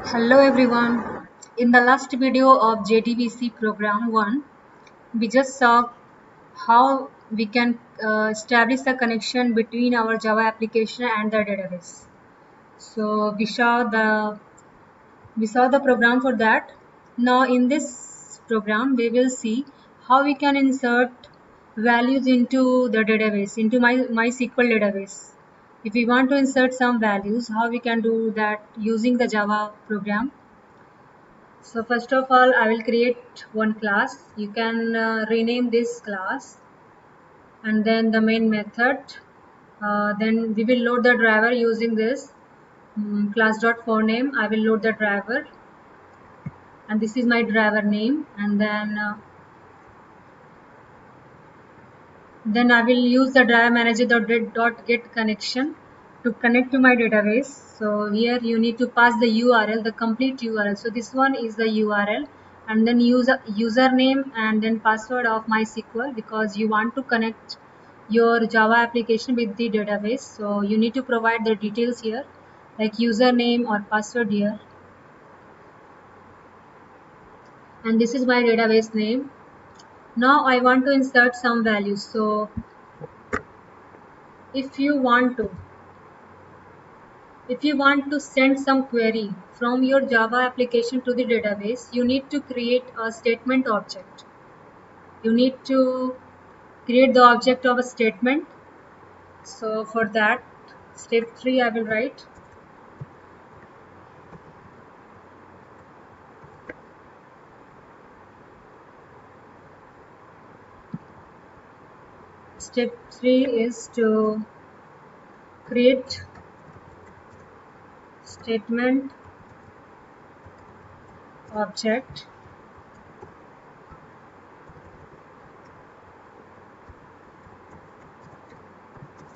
Hello everyone. In the last video of JDBC program 1, we just saw how we can establish the connection between our Java application and the database. So we saw the program for that. Now in this program we will see how we can insert values into the database, into my MySQL database. If we want to insert some values, how we can do that using the Java program. So first of all, I will create one class. You can rename this class and then the main method. Then we will load the driver using this class.forename. I will load the driver and this is my driver name, and then I will use the driver manager dot get connection to connect to my database. So here you need to pass the URL, the complete URL. So this one is the URL, and then use a username and then password of MySQL, because you want to connect your Java application with the database. So you need to provide the details here, like username or password here. And this is my database name. Now I want to insert some values. So if you want to if you want to send some query from your Java application to the database, you need to create a statement object. You need to create the object of a statement. So for that, step 3 I will write. Step 3 is to create statement object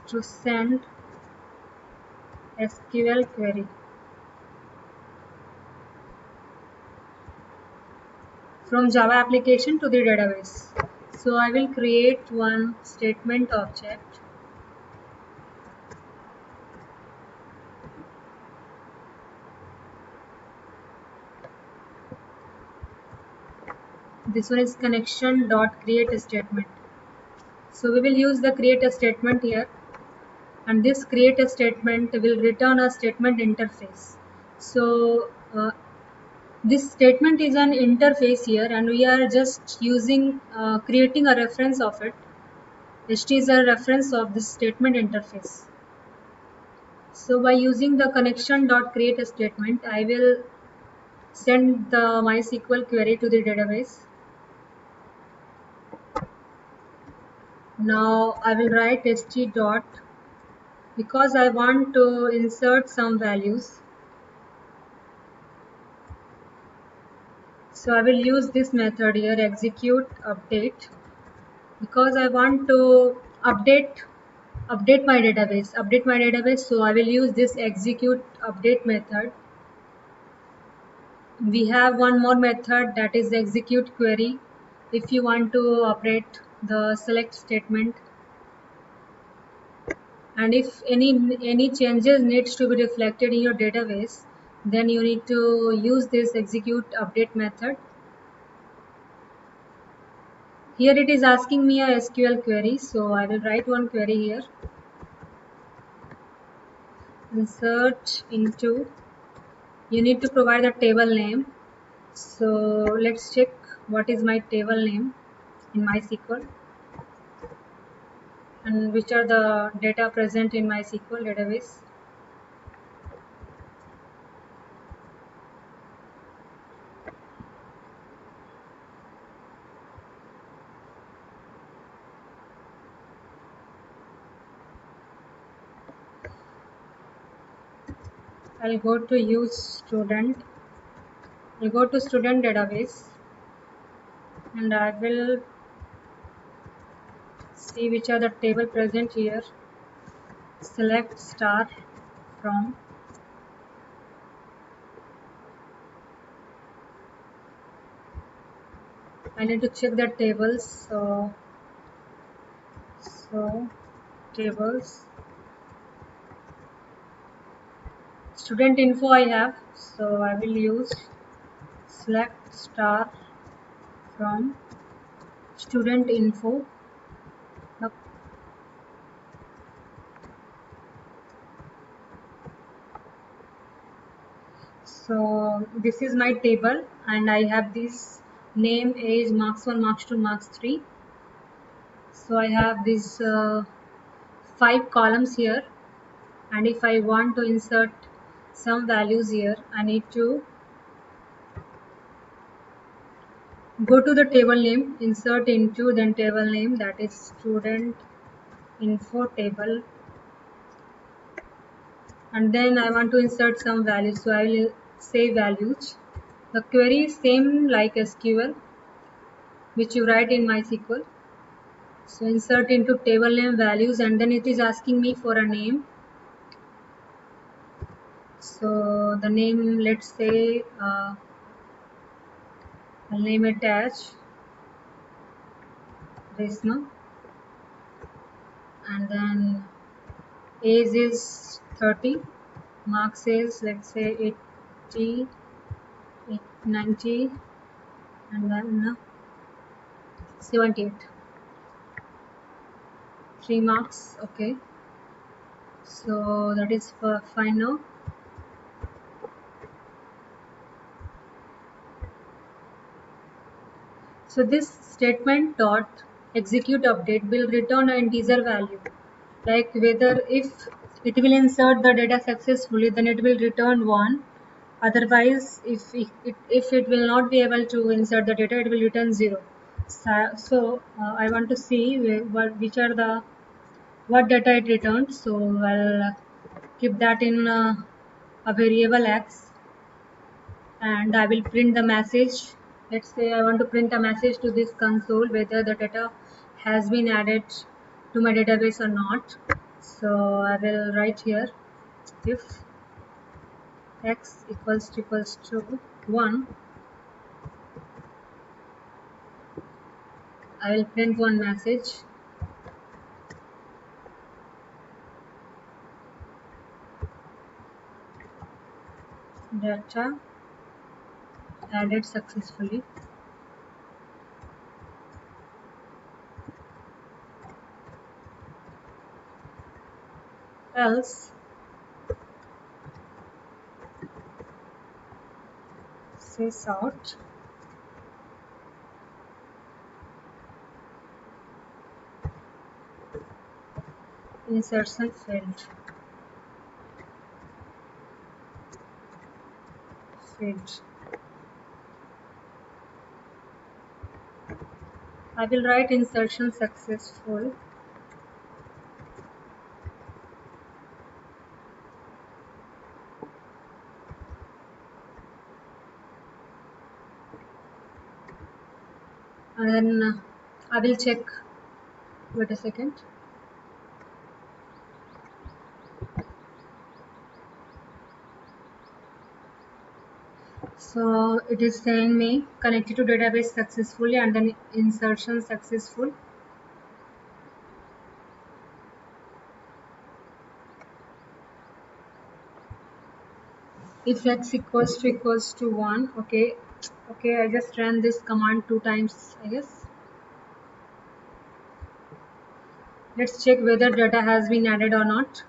to send SQL query from Java application to the database. So I will create one statement object this one is connection dot create a statement. So we will use the create a statement here, and this create a statement will return a statement interface. So this statement is an interface here, and we are just using creating a reference of it. It is a reference of this statement interface. So by using the connection dot create a statement, I will send the MySQL query to the database. Now I will write st dot, because I want to insert some values. So I will use this method here, execute update, because I want to update my database. So I will use this execute update method. We have one more method, that is execute query. If you want to update the select statement, and if any changes needs to be reflected in your database, then you need to use this execute update method. Here it is asking me a SQL query, so I will write one query here. Insert into, you need to provide a table name. So let's check what is my table name in MySQL and which are the data present in MySQL database. I'll go to use student. I'll go to student database and I will see which are the table present here. Select star from. I need to check the tables. So tables student info I have, so I will use select star from student info. Yep. So this is my table and I have this name, age, marks 1, marks 2, marks 3. So I have these 5 columns here, and if I want to insert some values here, I need to go to the table name, insert into then table name, that is student info table, and then I want to insert some values, so I will say values. The query is same like SQL which you write in MySQL. So insert into table name values, and then it is asking me for a name. So the name, let's say I'll name it as Resma, and then age is 30, marks is let's say 80, 90, and then 78. 3 marks, okay. So that is for fine now. So this statement dot execute update will return an integer value, like whether if it will insert the data successfully, then it will return 1. Otherwise, if it will not be able to insert the data, it will return 0. So I want to see which are the what data it returned. So I'll keep that in a variable x, and I will print the message. Let's say I want to print a message to this console whether the data has been added to my database or not. So I will write here if x equals to 1, I will print one message. Data added successfully. Else sysout insertion failed. I will write insertion successful. And then I will check. Wait a second. So it is saying me connected to database successfully and then insertion successful. If x equals to 1, okay. Okay, I just ran this command 2 times, I guess. Let's check whether data has been added or not.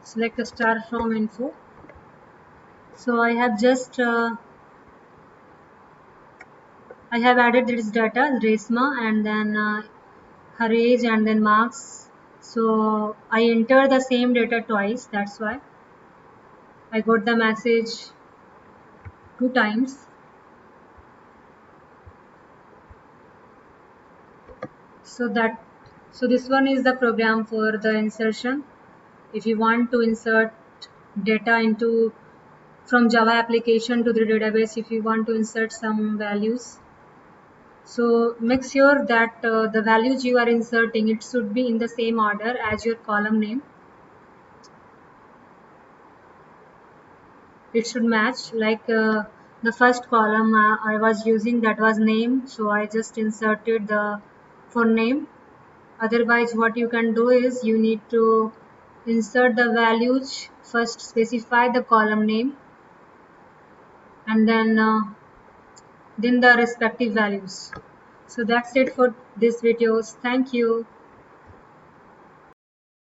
Select a star from info. So I have just I have added this data, Resma, and then her age and then marks. So I enter the same data twice, that's why I got the message 2 times. So this one is the program for the insertion. If you want to insert data into from Java application to the database, if you want to insert some values, so make sure that the values you are inserting, it should be in the same order as your column name. It should match, like the first column I was using, that was name, so I just inserted the for name, Otherwise, what you can do is you need to insert the values, first specify the column name, and then the respective values. So that's it for this videos. Thank you.